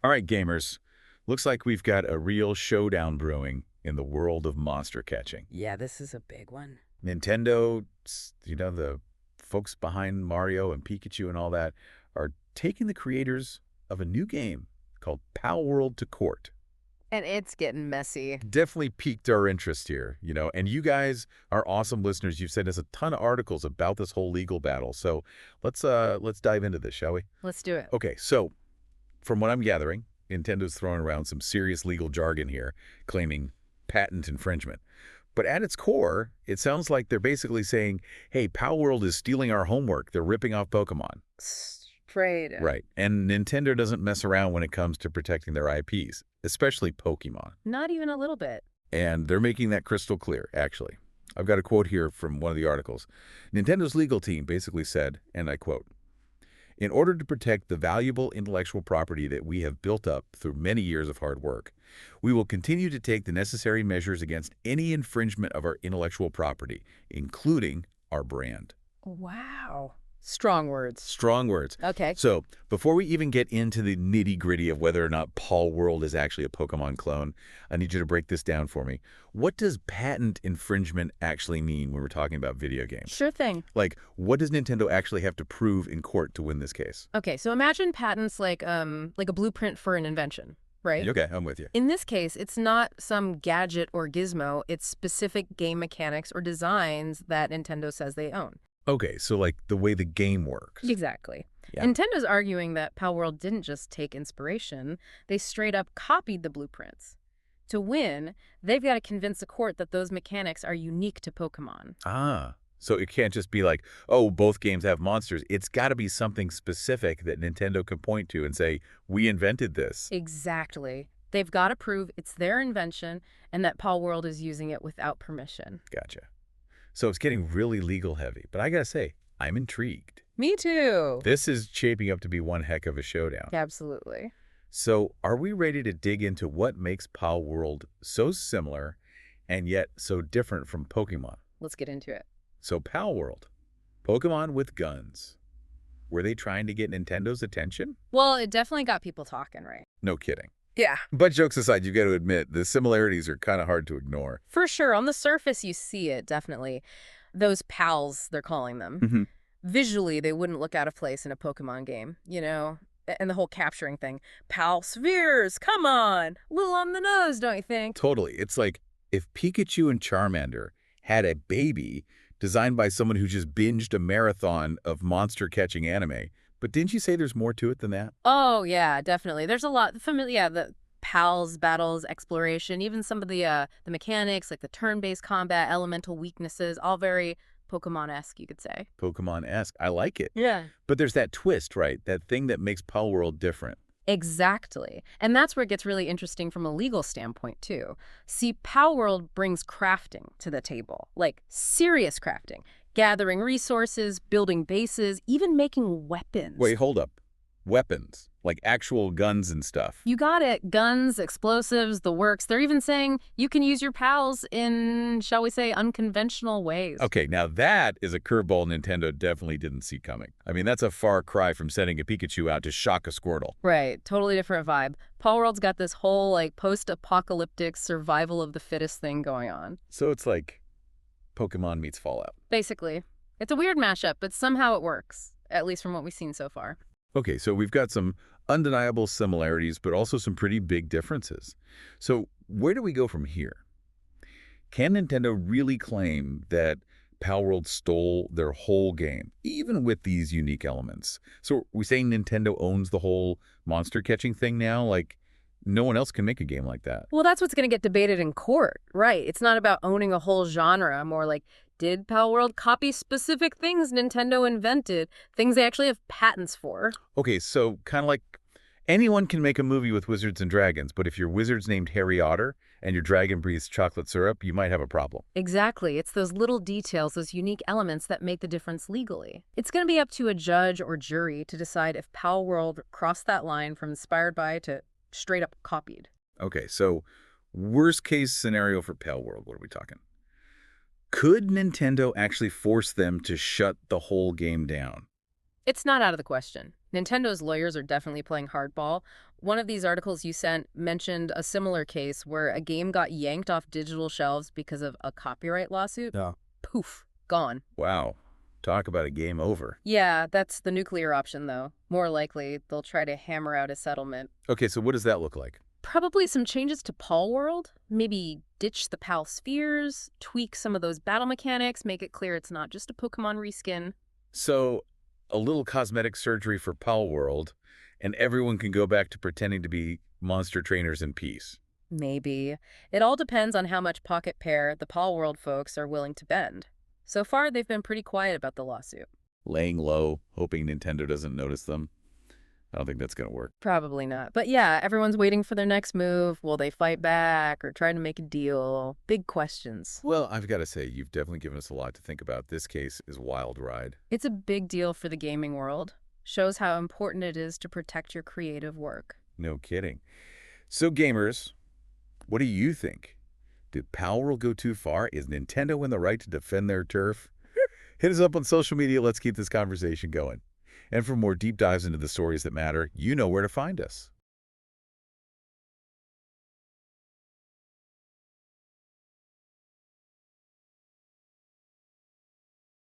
All right, gamers. Looks like we've got a real showdown brewing in the world of monster catching. Yeah, this is a big one. Nintendo, the folks behind Mario and Pikachu and all that, are taking the creators of a new game called Palworld to court. And it's getting messy. Definitely piqued our interest here, and you guys are awesome listeners. You've sent us a ton of articles about this whole legal battle. So let's dive into this, shall we? Let's do it. Okay, so from what I'm gathering, Nintendo's throwing around some serious legal jargon here, claiming patent infringement. But at its core, it sounds like they're basically saying, hey, Palworld is stealing our homework. They're ripping off Pokemon. Straight up. Right. And Nintendo doesn't mess around when it comes to protecting their IPs, especially Pokemon. Not even a little bit. And they're making that crystal clear, actually. I've got a quote here from one of the articles. Nintendo's legal team basically said, and I quote, "In order to protect the valuable intellectual property that we have built up through many years of hard work, we will continue to take the necessary measures against any infringement of our intellectual property, including our brand." Wow. Strong words. Strong words. Okay. So, before we even get into the nitty-gritty of whether or not Palworld is actually a Pokemon clone, I need you to break this down for me. What does patent infringement actually mean when we're talking about video games? Sure thing. Like, what does Nintendo actually have to prove in court to win this case? Okay, so imagine patents like a blueprint for an invention, right? Okay, I'm with you. In this case, it's not some gadget or gizmo. It's specific game mechanics or designs that Nintendo says they own. Okay, so like the way the game works. Exactly. Yeah. Nintendo's arguing that Palworld didn't just take inspiration, they straight up copied the blueprints. To win, they've got to convince the court that those mechanics are unique to Pokemon. Ah, so it can't just be like, oh, both games have monsters. It's got to be something specific that Nintendo can point to and say, we invented this. Exactly. They've got to prove it's their invention and that Palworld is using it without permission. Gotcha. So it's getting really legal heavy, but I gotta say, I'm intrigued. Me too. This is shaping up to be one heck of a showdown. Absolutely. So are we ready to dig into what makes Palworld so similar and yet so different from Pokemon? Let's get into it. So Palworld, Pokemon with guns. Were they trying to get Nintendo's attention? Well, it definitely got people talking, right? No kidding. Yeah. But jokes aside, you've got to admit, the similarities are kind of hard to ignore. For sure. On the surface, you see it, definitely. Those pals, they're calling them. Mm-hmm. Visually, they wouldn't look out of place in a Pokemon game, you know? And the whole capturing thing. Pal spheres, come on! A little on the nose, don't you think? Totally. It's like if Pikachu and Charmander had a baby designed by someone who just binged a marathon of monster-catching anime. But didn't you say there's more to it than that? Oh, yeah, definitely. There's a lot. Yeah, the pals, battles, exploration, even some of the mechanics, like the turn-based combat, elemental weaknesses, all very Pokemon-esque, you could say. Pokemon-esque. I like it. Yeah. But there's that twist, right? That thing that makes Palworld different. Exactly. And that's where it gets really interesting from a legal standpoint, too. See, Palworld brings crafting to the table, like serious crafting. Gathering resources, building bases, even making weapons. Wait, hold up. Weapons. Like actual guns and stuff. You got it. Guns, explosives, the works. They're even saying you can use your pals in, shall we say, unconventional ways. Okay, now that is a curveball Nintendo definitely didn't see coming. I mean, that's a far cry from sending a Pikachu out to shock a Squirtle. Right. Totally different vibe. Palworld's got this whole, post-apocalyptic survival of the fittest thing going on. So it's like Pokemon meets Fallout. Basically. It's a weird mashup, but somehow it works, at least from what we've seen so far. Okay, so we've got some undeniable similarities, but also some pretty big differences. So where do we go from here? Can Nintendo really claim that Palworld stole their whole game, even with these unique elements? So are we saying Nintendo owns the whole monster catching thing now? Like, no one else can make a game like that. Well, that's what's going to get debated in court, right? It's not about owning a whole genre, more like, did Palworld copy specific things Nintendo invented, things they actually have patents for? Okay, so kind of like anyone can make a movie with wizards and dragons, but if your wizard's named Harry Otter and your dragon breathes chocolate syrup, you might have a problem. Exactly. It's those little details, those unique elements that make the difference legally. It's going to be up to a judge or jury to decide if Palworld crossed that line from inspired by to straight up copied. Okay, so worst case scenario for Palworld, what are we talking? Could Nintendo actually force them to shut the whole game down? It's not out of the question. Nintendo's lawyers are definitely playing hardball. One of these articles you sent mentioned a similar case where a game got yanked off digital shelves because of a copyright lawsuit. Yeah. Poof, gone. Wow. Talk about a game over. Yeah, that's the nuclear option, though. More likely, they'll try to hammer out a settlement. Okay, so what does that look like? Probably some changes to Palworld. Maybe ditch the PAL spheres, tweak some of those battle mechanics, make it clear it's not just a Pokemon reskin. So, a little cosmetic surgery for Palworld, and everyone can go back to pretending to be monster trainers in peace. Maybe. It all depends on how much pocket pair the Palworld folks are willing to bend. So far, they've been pretty quiet about the lawsuit. Laying low, hoping Nintendo doesn't notice them. I don't think that's going to work. Probably not. But yeah, everyone's waiting for their next move. Will they fight back or try to make a deal? Big questions. Well, I've got to say, you've definitely given us a lot to think about. This case is a wild ride. It's a big deal for the gaming world. Shows how important it is to protect your creative work. No kidding. So, gamers, what do you think? Did Palworld go too far? Is Nintendo in the right to defend their turf? Hit us up on social media. Let's keep this conversation going. And for more deep dives into the stories that matter, you know where to find us.